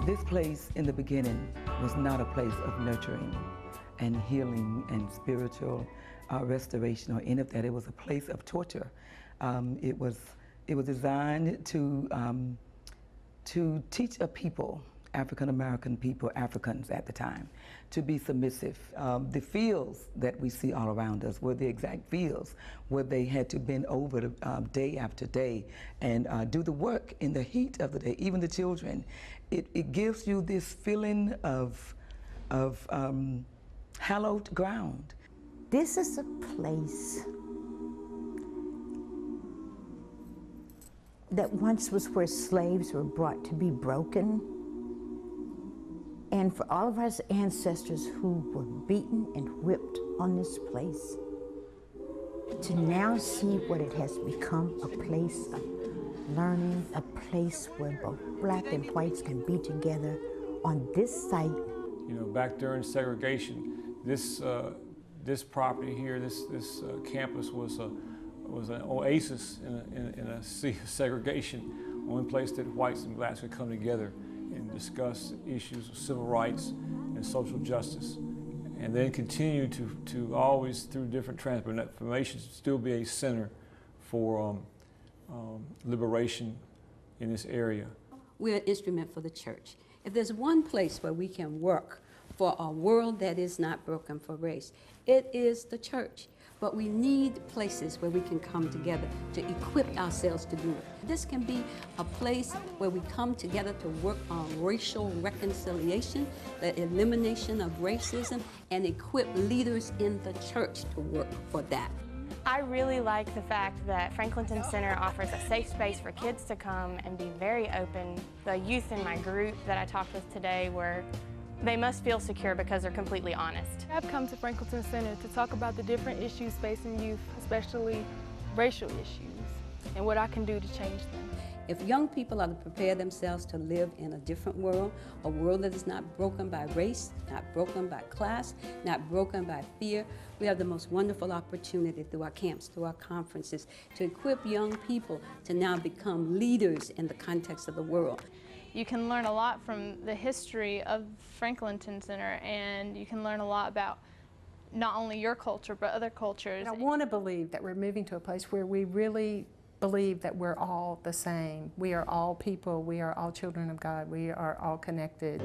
This place in the beginning was not a place of nurturing and healing and spiritual restoration or any of that. It was a place of torture. It was designed to teach a people, African American people, Africans at the time, to be submissive. The fields that we see all around us were the exact fields where they had to bend over day after day and do the work in the heat of the day, even the children. It gives you this feeling of hallowed ground. This is a place that once was where slaves were brought to be broken, and for all of our ancestors who were beaten and whipped on this place, to now see what it has become, a place of learning, a place where both black and whites can be together on this site. You know, back during segregation, this property here, this campus was an oasis in a sea of segregation, one place that whites and blacks could come together and discuss issues of civil rights and social justice, and then continue to always, through different transformations, still be a center for liberation in this area. We're an instrument for the church. If there's one place where we can work for a world that is not broken for race, it is the church. But we need places where we can come together to equip ourselves to do it. This can be a place where we come together to work on racial reconciliation, the elimination of racism, and equip leaders in the church to work for that. I really like the fact that Franklinton Center offers a safe space for kids to come and be very open. The youth in my group that I talked with today they must feel secure because they're completely honest. I've come to Franklinton Center to talk about the different issues facing youth, especially racial issues, and what I can do to change them. If young people are to prepare themselves to live in a different world, a world that is not broken by race, not broken by class, not broken by fear, we have the most wonderful opportunity through our camps, through our conferences, to equip young people to now become leaders in the context of the world. You can learn a lot from the history of Franklinton Center, and you can learn a lot about not only your culture, but other cultures. I want to believe that we're moving to a place where we really believe that we're all the same. We are all people. We are all children of God. We are all connected.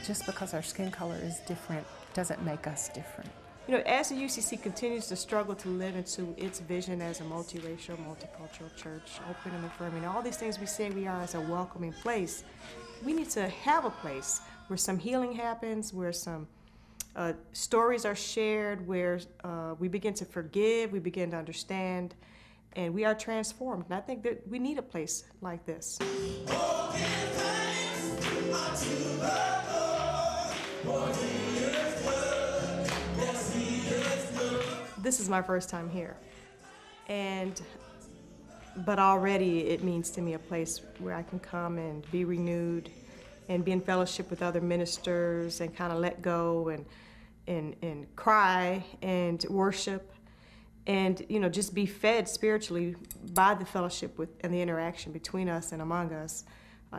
Just because our skin color is different doesn't make us different. You know, as the UCC continues to struggle to live into its vision as a multiracial, multicultural church, open and affirming, all these things we say we are as a welcoming place, we need to have a place where some healing happens, where some stories are shared, where we begin to forgive, we begin to understand, and we are transformed. And I think that we need a place like this. This is my first time here, but already it means to me a place where I can come and be renewed and be in fellowship with other ministers and kind of let go and cry and worship and, you know, just be fed spiritually by the fellowship and the interaction between us and among us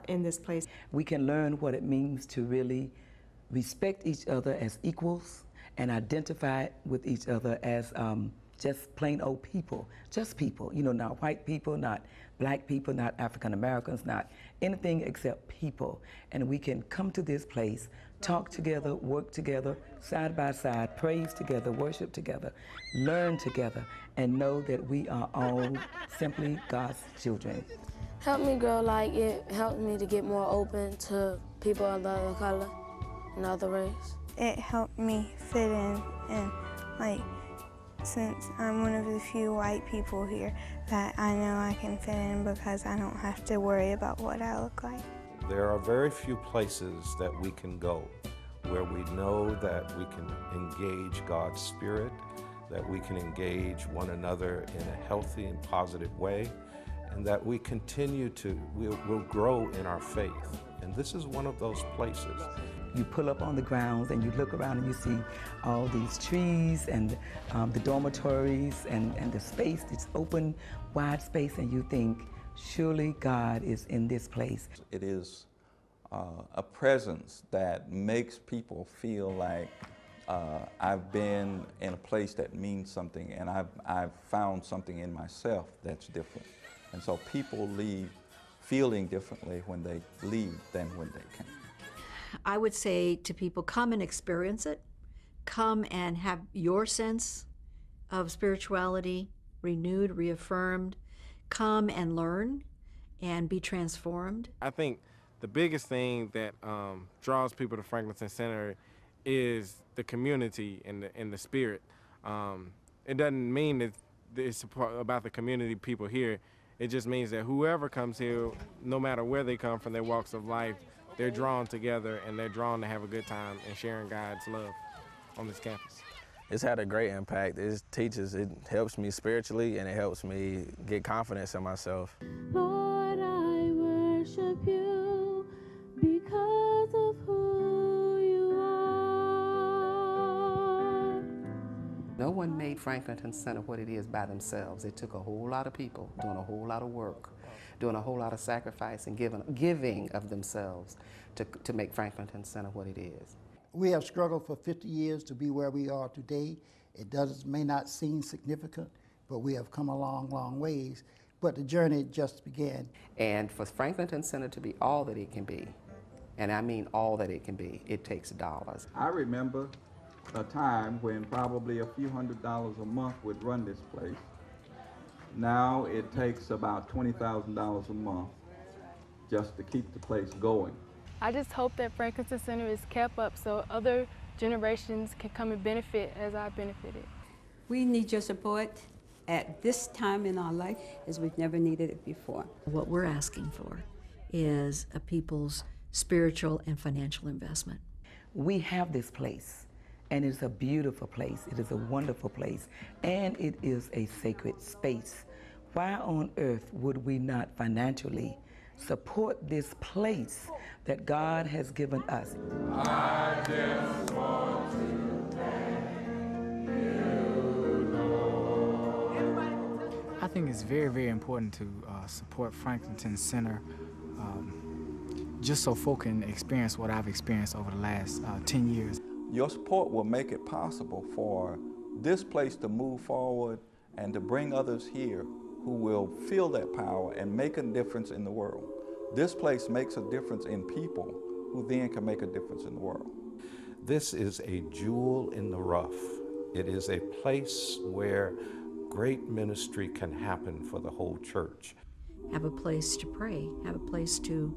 in this place. We can learn what it means to really respect each other as equals and identify with each other as just plain old people, just people, you know, not white people, not black people, not African Americans, not anything except people. And we can come to this place, talk together, work together, side by side, praise together, worship together, learn together, and know that we are all simply God's children. Helped me grow, like it helped me to get more open to people of other color and other race. It helped me fit in, and like, since I'm one of the few white people here, that I know I can fit in because I don't have to worry about what I look like. There are very few places that we can go where we know that we can engage God's Spirit, that we can engage one another in a healthy and positive way, and that we continue to, we'll grow in our faith. And this is one of those places. you pull up on the grounds and you look around and you see all these trees and the dormitories and the space, this open, wide space, and you think, surely God is in this place. It is a presence that makes people feel like I've been in a place that means something, and I've found something in myself that's different. And so people leave feeling differently when they leave than when they came. I would say to people, come and experience it. Come and have your sense of spirituality renewed, reaffirmed. Come and learn and be transformed. I think the biggest thing that draws people to Franklinton Center is the community and the spirit. It doesn't mean that it's about the community people here. It just means that whoever comes here, no matter where they come from, their walks of life, they're drawn together and they're drawn to have a good time and sharing God's love on this campus. It's had a great impact. It teaches, it helps me spiritually, and it helps me get confidence in myself. Lord, I worship you because of who you are. No one made Franklinton Center what it is by themselves. It took a whole lot of people doing a whole lot of work, doing a whole lot of sacrifice and giving of themselves to make Franklinton Center what it is. We have struggled for 50 years to be where we are today. It may not seem significant, but we have come a long, long ways. But the journey just began. And for Franklinton Center to be all that it can be, and I mean all that it can be, it takes dollars. I remember a time when probably a few $100s a month would run this place. Now it takes about $20,000 a month just to keep the place going. I just hope that Franklinton Center is kept up so other generations can come and benefit as I benefited. We need your support at this time in our life as we've never needed it before. What we're asking for is a people's spiritual and financial investment. We have this place, and it's a beautiful place. It is a wonderful place, and it is a sacred space. Why on earth would we not financially support this place that God has given us? I just want to thank you, Lord. I think it's very, very important to support Franklinton Center just so folk can experience what I've experienced over the last 10 years. Your support will make it possible for this place to move forward and to bring others here who will feel that power and make a difference in the world. This place makes a difference in people who then can make a difference in the world. This is a jewel in the rough. It is a place where great ministry can happen for the whole church. Have a place to pray, have a place to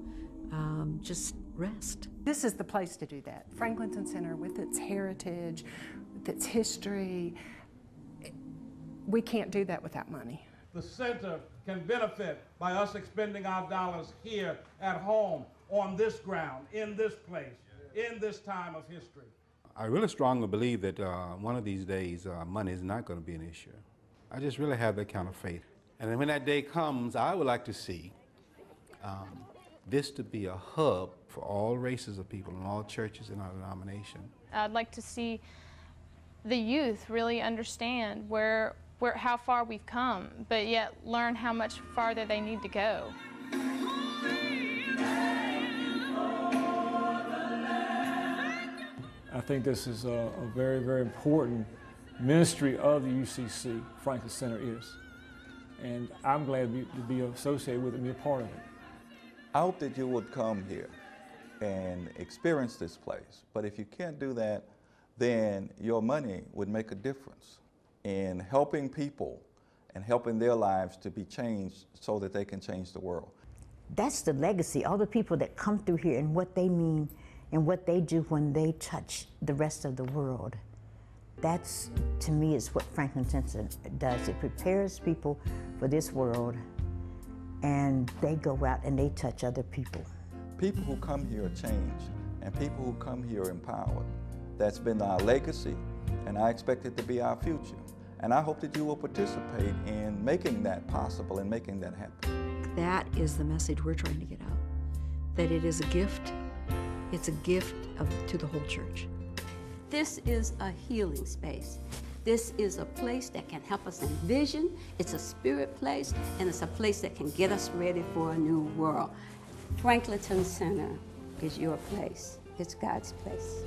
just rest. This is the place to do that. Franklinton Center, with its heritage, with its history, we can't do that without money. The center can benefit by us expending our dollars here at home, on this ground, in this place, in this time of history. I really strongly believe that one of these days money is not going to be an issue. I just really have that kind of faith. And then when that day comes, I would like to see this to be a hub for all races of people and all churches in our denomination. I'd like to see the youth really understand how far we've come, but yet learn how much farther they need to go. I think this is a very, very important ministry of the UCC, Franklinton Center is. And I'm glad to be associated with it and be a part of it. I hope that you would come here and experience this place. But if you can't do that, then your money would make a difference in helping people and helping their lives to be changed so that they can change the world. That's the legacy, all the people that come through here and what they mean and what they do when they touch the rest of the world. That's, to me, is what Franklinton Center does. It prepares people for this world, and they go out and they touch other people. People who come here are changed, and people who come here are empowered. That's been our legacy, and I expect it to be our future. And I hope that you will participate in making that possible and making that happen. That is the message we're trying to get out, that it is a gift It's a gift to the whole church. This is a healing space. This is a place that can help us envision. It's a spirit place, and it's a place that can get us ready for a new world. Franklinton Center is your place. It's God's place.